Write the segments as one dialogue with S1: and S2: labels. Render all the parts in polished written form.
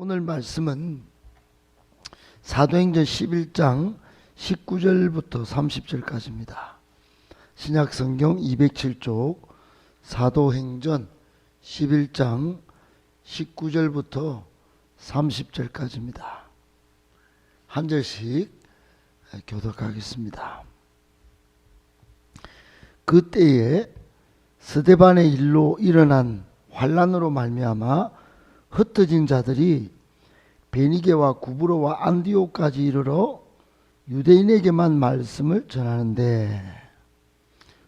S1: 오늘 말씀은 사도행전 11장 19절부터 30절까지입니다. 신약성경 207쪽 사도행전 11장 19절부터 30절까지입니다. 한 절씩 교독하겠습니다. 그때에 스데반의 일로 일어난 환난으로 말미암아 흩어진 자들이 베니게와 구브로와 안디옥까지 이르러 유대인에게만 말씀을 전하는데,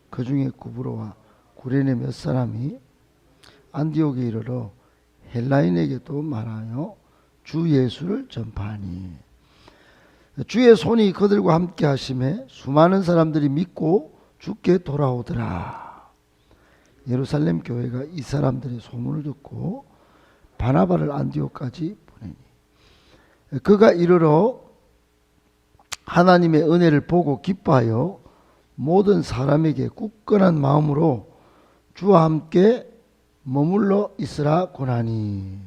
S1: 그 중에 구브로와 구레네 몇 사람이 안디옥에 이르러 헬라인에게도 말하여 주 예수를 전파하니, 주의 손이 그들과 함께 하심에 수많은 사람들이 믿고 주께 돌아오더라. 예루살렘 교회가 이 사람들의 소문을 듣고 바나바를 안디옥까지 보내니, 그가 이르러 하나님의 은혜를 보고 기뻐하여 모든 사람에게 굳건한 마음으로 주와 함께 머물러 있으라 권하니,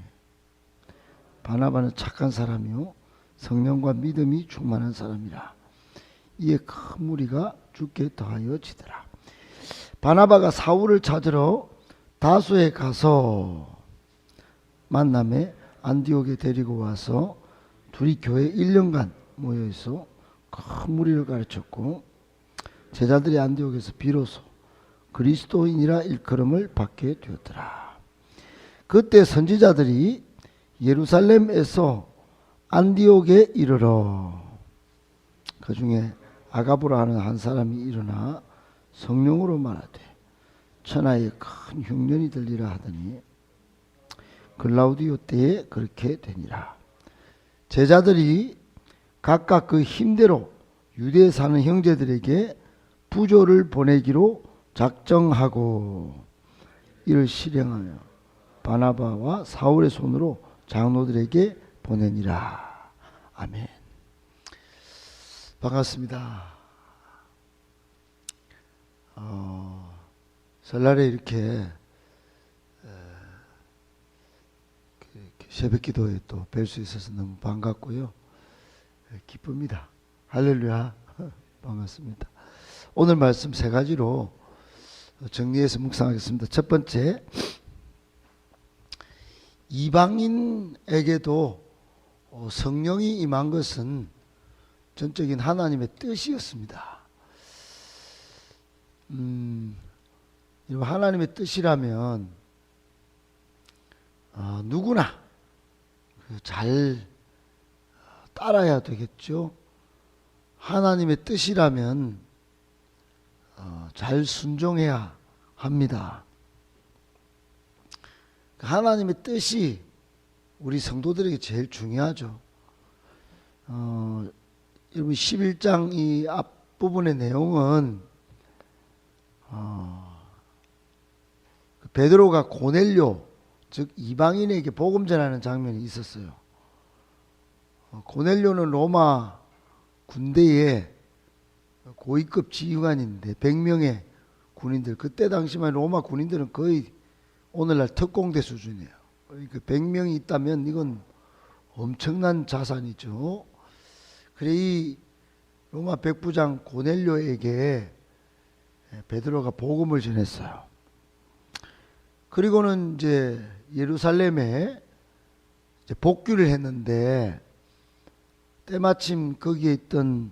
S1: 바나바는 착한 사람이요 성령과 믿음이 충만한 사람이라. 이에 큰 무리가 주께 더하여 지더라. 바나바가 사울을 찾으러 다소에 가서 만남에 안디옥에 데리고 와서 둘이 교회 1년간 모여있어 큰 무리를 가르쳤고, 제자들이 안디옥에서 비로소 그리스도인이라 일컬음을 받게 되었더라. 그때 선지자들이 예루살렘에서 안디옥에 이르러, 그 중에 아가보라 하는 한 사람이 일어나 성령으로 말하되 천하에 큰 흉년이 들리라 하더니 글라우디오 때에 그렇게 되니라. 제자들이 각각 그 힘대로 유대에 사는 형제들에게 부조를 보내기로 작정하고 이를 실행하여 바나바와 사울의 손으로 장로들에게 보내니라. 아멘. 반갑습니다. 설날에 이렇게 새벽 기도에 또 뵐 수 있어서 너무 반갑고요. 기쁩니다. 할렐루야. 반갑습니다. 오늘 말씀 세 가지로 정리해서 묵상하겠습니다. 첫 번째, 이방인에게도 성령이 임한 것은 전적인 하나님의 뜻이었습니다. 하나님의 뜻이라면 누구나 잘 따라야 되겠죠. 하나님의 뜻이라면 잘 순종해야 합니다. 하나님의 뜻이 우리 성도들에게 제일 중요하죠. 여러분 11장 이 앞부분의 내용은 베드로가 고넬료, 즉 이방인에게 복음 전하는 장면이 있었어요. 고넬료는 로마 군대의 고위급 지휘관인데 100명의 군인들, 그때 당시만 로마 군인들은 거의 오늘날 특공대 수준이에요. 그러니까 100명이 있다면 이건 엄청난 자산이죠. 그래 이 로마 백부장 고넬료에게 베드로가 복음을 전했어요. 그리고는 이제 예루살렘에 이제 복귀를 했는데, 때마침 거기에 있던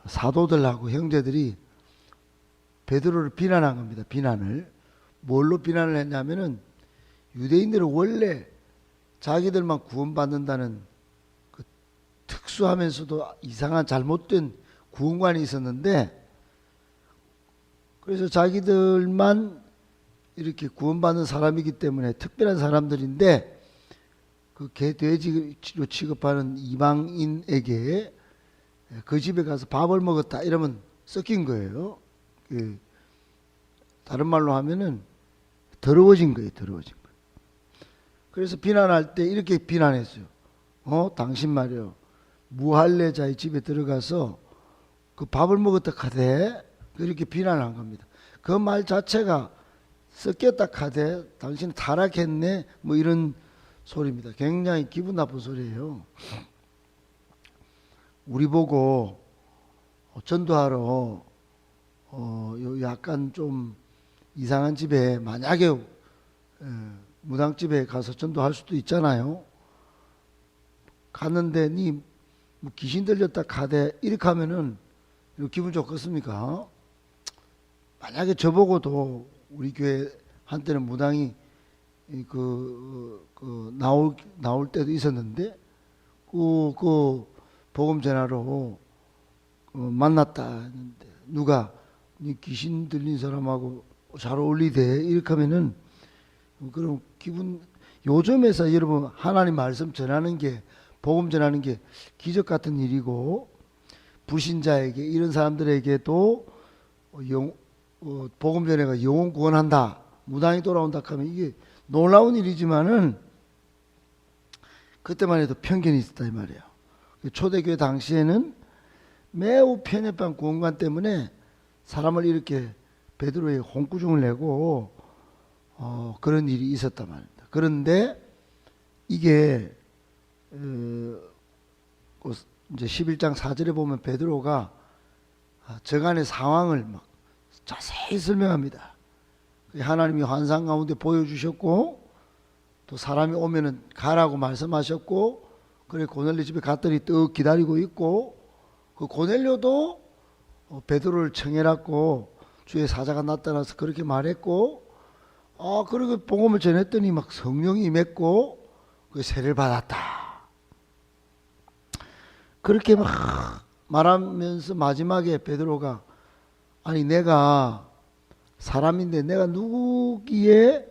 S1: 사도들하고 형제들이 베드로를 비난한 겁니다. 비난을. 뭘로 비난을 했냐면은 유대인들은 원래 자기들만 구원받는다는 그 특수하면서도 이상한 잘못된 구원관이 있었는데, 그래서 자기들만 이렇게 구원받는 사람이기 때문에 특별한 사람들인데, 그 개돼지로 취급하는 이방인에게 그 집에 가서 밥을 먹었다 이러면 섞인 거예요. 다른 말로 하면은 더러워진 거예요. 더러워진 거예요. 그래서 비난할 때 이렇게 비난했어요. 당신 말이요, 무할례자의 집에 들어가서 그 밥을 먹었다 카대, 이렇게 비난한 겁니다. 그 말 자체가 섞였다 카대, 당신은 타락했네, 뭐 이런 소리입니다. 굉장히 기분 나쁜 소리예요. 우리 보고 전도하러 약간 좀 이상한 집에 만약에 무당집에 가서 전도할 수도 있잖아요. 갔는데 니 뭐 귀신 들렸다 가대 이렇게 하면은 기분 좋겠습니까? 만약에 저보고도 우리 교회 한때는 무당이 나올 때도 있었는데 그 복음 전하러 만났다 했는데 누가 니 귀신 들린 사람하고 잘 어울리대 이렇게 하면은 그럼 기분 요즘에서 여러분 하나님 말씀 전하는 게 복음 전하는 게 기적 같은 일이고 불신자에게 이런 사람들에게도 복음 전해가 영혼 구원한다 무당이 돌아온다 하면 이게 놀라운 일이지만은 그때만 해도 편견이 있었다 이 말이에요. 초대교회 당시에는 매우 편협한 구원관 때문에 사람을 이렇게 베드로의 홍구중을 내고 그런 일이 있었단 말입니다. 그런데 이게 이제 11장 4절에 보면 베드로가 저간의 상황을 막 자세히 설명합니다. 하나님이 환상 가운데 보여주셨고 또 사람이 오면은 가라고 말씀하셨고 그래 고넬료 집에 갔더니 떡 기다리고 있고 그 고넬료도 베드로를 청해놨고 주의 사자가 나타나서 그렇게 말했고 그리고 복음을 전했더니 막 성령이 임했고 그 세례를 받았다. 그렇게 막 말하면서 마지막에 베드로가 아니 내가 사람인데 내가 누구기에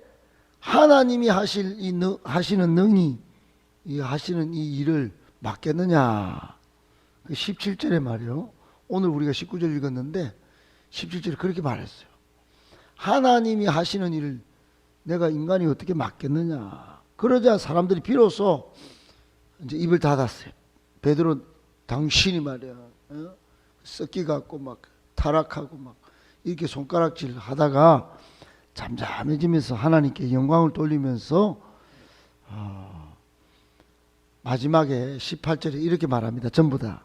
S1: 하나님이 하시는 능히 하시는 이 일을 맡겠느냐. 17절에 말이요. 오늘 우리가 19절 읽었는데 17절에 그렇게 말했어요. 하나님이 하시는 일을 내가 인간이 어떻게 맡겠느냐. 그러자 사람들이 비로소 이제 입을 닫았어요. 베드로 당신이 말이야 썩기 같고 막 타락하고 막 이렇게 손가락질 하다가 잠잠해지면서 하나님께 영광을 돌리면서 마지막에 18절에 이렇게 말합니다. 전부 다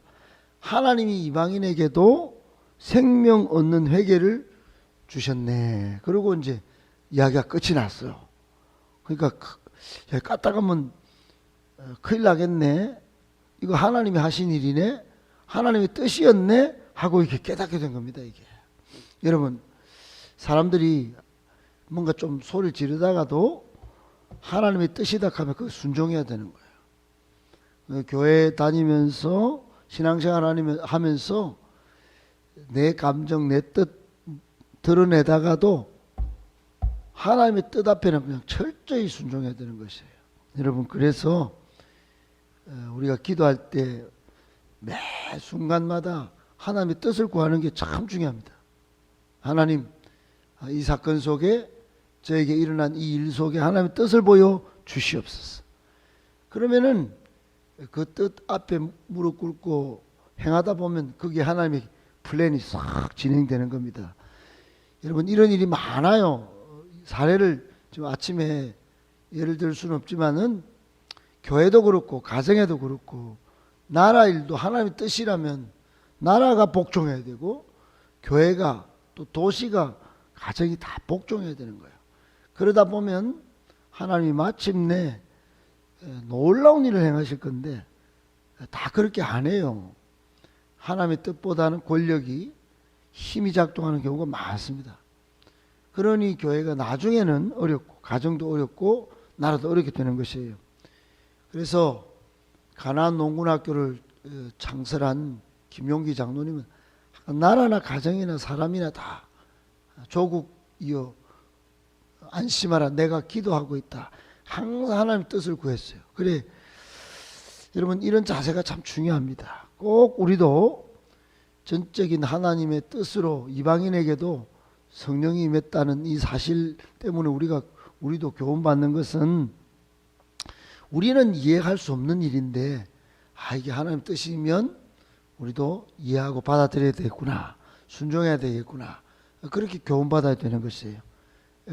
S1: 하나님이 이방인에게도 생명 얻는 회개를 주셨네. 그리고 이제 이야기가 끝이 났어요. 그러니까 까딱하면 큰일 나겠네. 이거 하나님이 하신 일이네. 하나님의 뜻이었네. 하고 이렇게 깨닫게 된 겁니다. 이게 여러분 사람들이 뭔가 좀 소리를 지르다가도 하나님의 뜻이다 하면 그 순종해야 되는 거예요. 교회 다니면서 신앙생활 하면서 내 감정 내 뜻 드러내다가도 하나님의 뜻 앞에는 그냥 철저히 순종해야 되는 것이에요. 여러분 그래서 우리가 기도할 때 매 순간마다 하나님의 뜻을 구하는 게 참 중요합니다. 하나님 이 사건 속에 저에게 일어난 이 일 속에 하나님의 뜻을 보여 주시옵소서. 그러면은 그 뜻 앞에 무릎 꿇고 행하다 보면 그게 하나님의 플랜이 싹 진행되는 겁니다. 여러분 이런 일이 많아요. 사례를 지금 아침에 예를 들 수는 없지만은 교회도 그렇고 가정에도 그렇고 나라 일도 하나님의 뜻이라면 나라가 복종해야 되고 교회가 또 도시가 가정이 다 복종해야 되는 거예요. 그러다 보면 하나님이 마침내 놀라운 일을 행하실 건데 다 그렇게 안 해요. 하나님의 뜻보다는 권력이 힘이 작동하는 경우가 많습니다. 그러니 교회가 나중에는 어렵고 가정도 어렵고 나라도 어렵게 되는 것이에요. 그래서 가나안 농군학교를 창설한 김용기 장로님은 나라나 가정이나 사람이나 다 조국이여 안심하라 내가 기도하고 있다. 항상 하나님의 뜻을 구했어요. 그래 여러분 이런 자세가 참 중요합니다. 꼭 우리도 전적인 하나님의 뜻으로 이방인에게도 성령이 임했다는 이 사실 때문에 우리도 교훈받는 것은 우리는 이해할 수 없는 일인데 이게 하나님 뜻이면 우리도 이해하고 받아들여야 되겠구나. 순종해야 되겠구나. 그렇게 교훈받아야 되는 것이에요.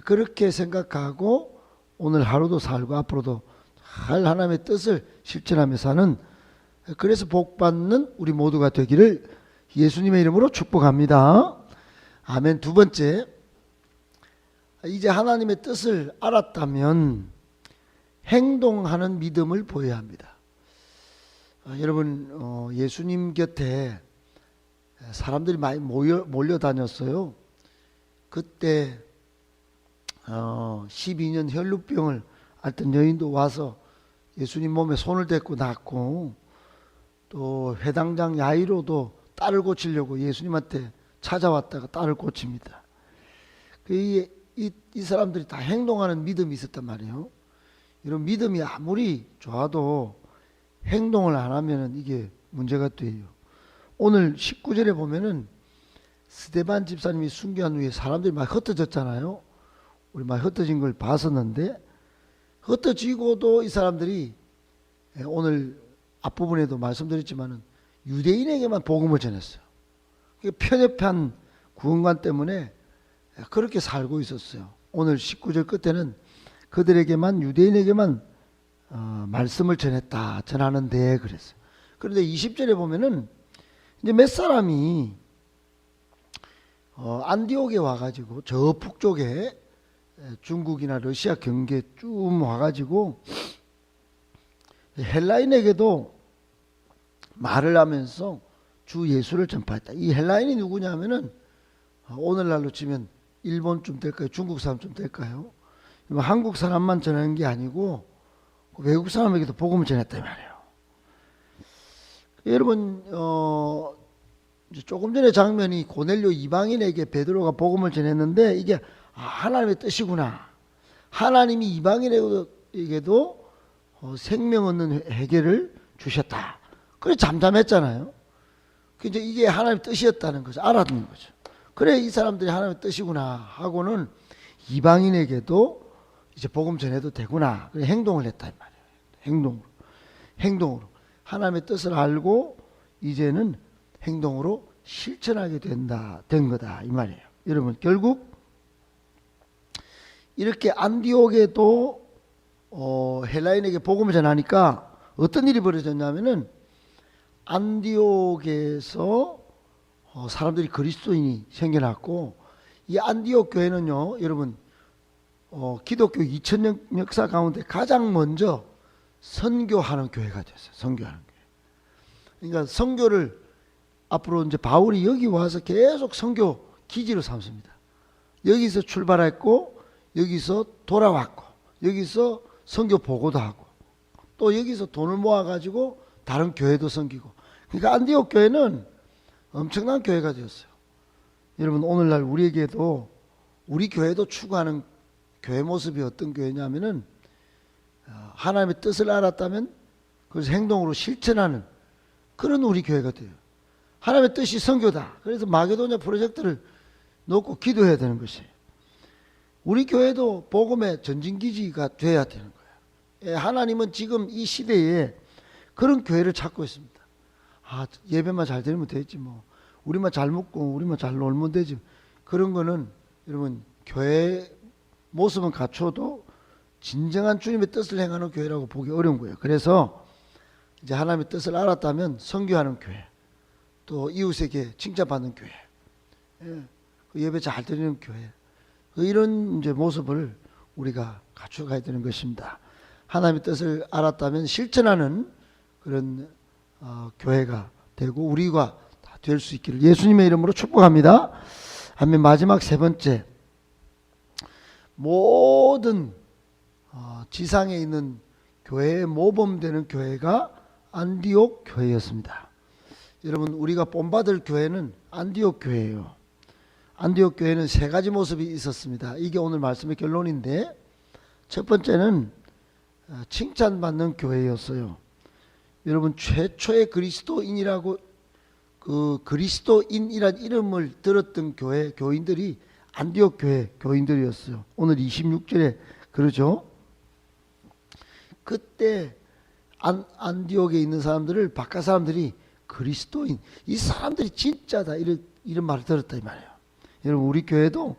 S1: 그렇게 생각하고 오늘 하루도 살고 앞으로도 잘 하나님의 뜻을 실천하며 사는, 그래서 복받는 우리 모두가 되기를 예수님의 이름으로 축복합니다. 아멘. 두 번째, 이제 하나님의 뜻을 알았다면 행동하는 믿음을 보여야 합니다. 여러분, 예수님 곁에 사람들이 많이 몰려다녔어요. 그때 12년 혈루병을 앓던 여인도 와서 예수님 몸에 손을 대고 낫고, 또 회당장 야이로도 딸을 고치려고 예수님한테 찾아왔다가 딸을 고칩니다. 이 사람들이 다 행동하는 믿음이 있었단 말이에요. 이런 믿음이 아무리 좋아도 행동을 안 하면 이게 문제가 돼요. 오늘 19절에 보면은 스데반 집사님이 순교한 후에 사람들이 막 흩어졌잖아요. 우리 막 흩어진 걸 봤었는데, 흩어지고도 이 사람들이 오늘 앞부분에도 말씀드렸지만은 유대인에게만 복음을 전했어요. 편협한 구원관 때문에 그렇게 살고 있었어요. 오늘 19절 끝에는 그들에게만, 유대인에게만 말씀을 전하는데 그랬어요. 그런데 20절에 보면은 이제 몇 사람이 안디옥에 와가지고 저 북쪽에 중국이나 러시아 경계 쭉 와가지고 헬라인에게도 말을 하면서 주 예수를 전파했다. 이 헬라인이 누구냐면은 오늘날로 치면 일본쯤 될까요? 중국 사람쯤 될까요? 한국 사람만 전하는 게 아니고 외국 사람에게도 복음을 전했다 이 말이에요. 여러분, 조금 전에 장면이 고넬료 이방인에게 베드로가 복음을 전했는데, 이게 하나님의 뜻이구나. 하나님이 이방인에게도 생명 얻는 해결을 주셨다. 그래 잠잠했잖아요. 이제 이게 하나님의 뜻이었다는 것을 알았는 거죠. 그래 이 사람들이 하나님의 뜻이구나 하고는 이방인에게도 이제 복음 전해도 되구나. 그래 행동을 했다 이 말이에요. 행동으로 하나님의 뜻을 알고 이제는 행동으로 실천하게 된 거다 이 말이에요. 여러분, 결국 이렇게 안디옥에도 헬라인에게 복음을 전하니까 어떤 일이 벌어졌냐면은 안디옥에서 사람들이 그리스도인이 생겨났고, 이 안디옥 교회는요 여러분, 기독교 2000년 역사 가운데 가장 먼저 선교하는 교회가 됐어요. 선교하는 교회. 그러니까 선교를 앞으로 이제 바울이 여기 와서 계속 선교 기지로 삼습니다. 여기서 출발했고 여기서 돌아왔고 여기서 선교 보고도 하고 또 여기서 돈을 모아가지고 다른 교회도 섬기고, 그러니까 안디옥 교회는 엄청난 교회가 되었어요. 여러분, 오늘날 우리에게도 우리 교회도 추구하는 교회 모습이 어떤 교회냐면은 하나님의 뜻을 알았다면 그래서 행동으로 실천하는 그런 우리 교회가 돼요. 하나님의 뜻이 선교다. 그래서 마게도냐 프로젝트를 놓고 기도해야 되는 것이에요. 우리 교회도 복음의 전진기지가 돼야 되는 거예요. 하나님은 지금 이 시대에 그런 교회를 찾고 있습니다. 예배만 잘 드리면 되지 뭐. 우리만 잘 먹고 우리만 잘 놀면 되지. 그런 거는 여러분, 교회 모습은 갖춰도 진정한 주님의 뜻을 행하는 교회라고 보기 어려운 거예요. 그래서 이제 하나님의 뜻을 알았다면 선교하는 교회, 또 이웃에게 칭찬받는 교회, 예배 잘 드리는 교회, 이런 이제 모습을 우리가 갖춰가야 되는 것입니다. 하나님의 뜻을 알았다면 실천하는 그런 교회가 되고 우리가 다 될 수 있기를 예수님의 이름으로 축복합니다. 아멘. 마지막 세 번째, 모든 지상에 있는 교회의 모범되는 교회가 안디옥 교회였습니다. 여러분, 우리가 본받을 교회는 안디옥 교회예요. 안디옥 교회는 세 가지 모습이 있었습니다. 이게 오늘 말씀의 결론인데, 첫 번째는 칭찬받는 교회였어요. 여러분, 최초의 그리스도인이라고 그리스도인이란 이름을 들었던 교회 교인들이 안디옥 교회 교인들이었어요. 오늘 26절에 그러죠. 그때 안디옥에 있는 사람들을 바깥 사람들이 그리스도인, 이 사람들이 진짜다 이런 말을 들었다 이 말이에요. 여러분, 우리 교회도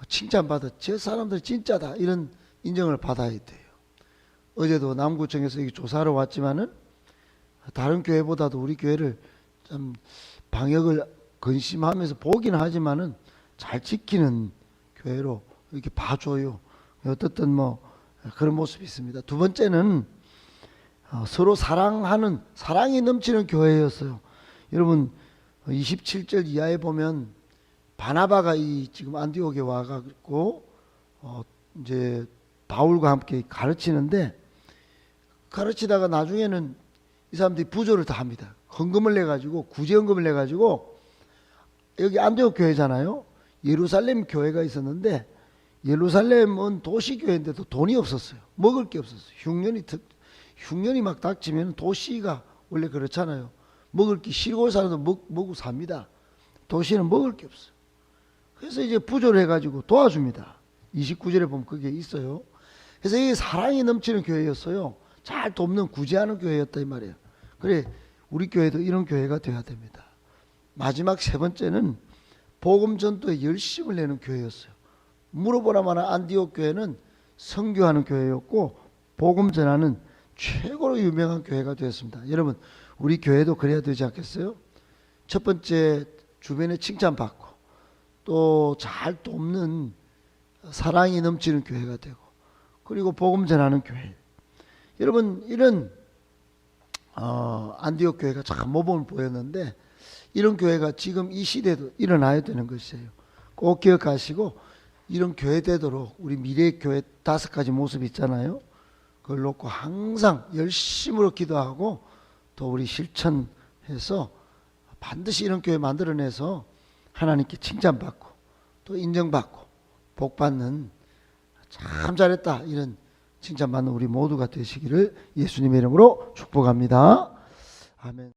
S1: 칭찬받아 저 사람들 진짜다 이런 인정을 받아야 돼요. 어제도 남구청에서 여기 조사하러 왔지만은 다른 교회보다도 우리 교회를 좀 방역을 근심하면서 보긴 하지만은 잘 지키는 교회로 이렇게 봐줘요. 어떻든 뭐 그런 모습이 있습니다. 두 번째는 서로 사랑하는, 사랑이 넘치는 교회였어요. 여러분 27절 이하에 보면 바나바가 이 지금 안디옥에 와가지고 이제 바울과 함께 가르치는데, 가르치다가 나중에는 이 사람들이 부조를 다 합니다. 헌금을 내가지고, 구제헌금을 내가지고, 여기 안디옥 교회잖아요. 예루살렘 교회가 있었는데, 예루살렘은 도시교회인데도 돈이 없었어요. 먹을 게 없었어요. 흉년이 막 닥치면 도시가 원래 그렇잖아요. 먹을 게, 시골 사람도 먹고 삽니다. 도시는 먹을 게 없어요. 그래서 이제 부조를 해가지고 도와줍니다. 29절에 보면 그게 있어요. 그래서 이게 사랑이 넘치는 교회였어요. 잘 돕는, 구제하는 교회였다 이 말이에요. 그래, 우리 교회도 이런 교회가 돼야 됩니다. 마지막 세 번째는 복음 전도에 열심을 내는 교회였어요. 물어보라마나 안디옥 교회는 선교하는 교회였고 복음 전하는 최고로 유명한 교회가 되었습니다. 여러분, 우리 교회도 그래야 되지 않겠어요? 첫 번째, 주변에 칭찬받고 또 잘 돕는, 사랑이 넘치는 교회가 되고, 그리고 복음 전하는 교회. 여러분, 이런 안디옥 교회가 참 모범을 보였는데, 이런 교회가 지금 이 시대에도 일어나야 되는 것이에요. 꼭 기억하시고, 이런 교회 되도록 우리 미래의 교회 5가지 모습 있잖아요. 그걸 놓고 항상 열심으로 기도하고 또 우리 실천해서 반드시 이런 교회 만들어내서 하나님께 칭찬받고 또 인정받고 복받는, 참 잘했다 이런 칭찬받는 우리 모두가 되시기를 예수님의 이름으로 축복합니다. 아멘.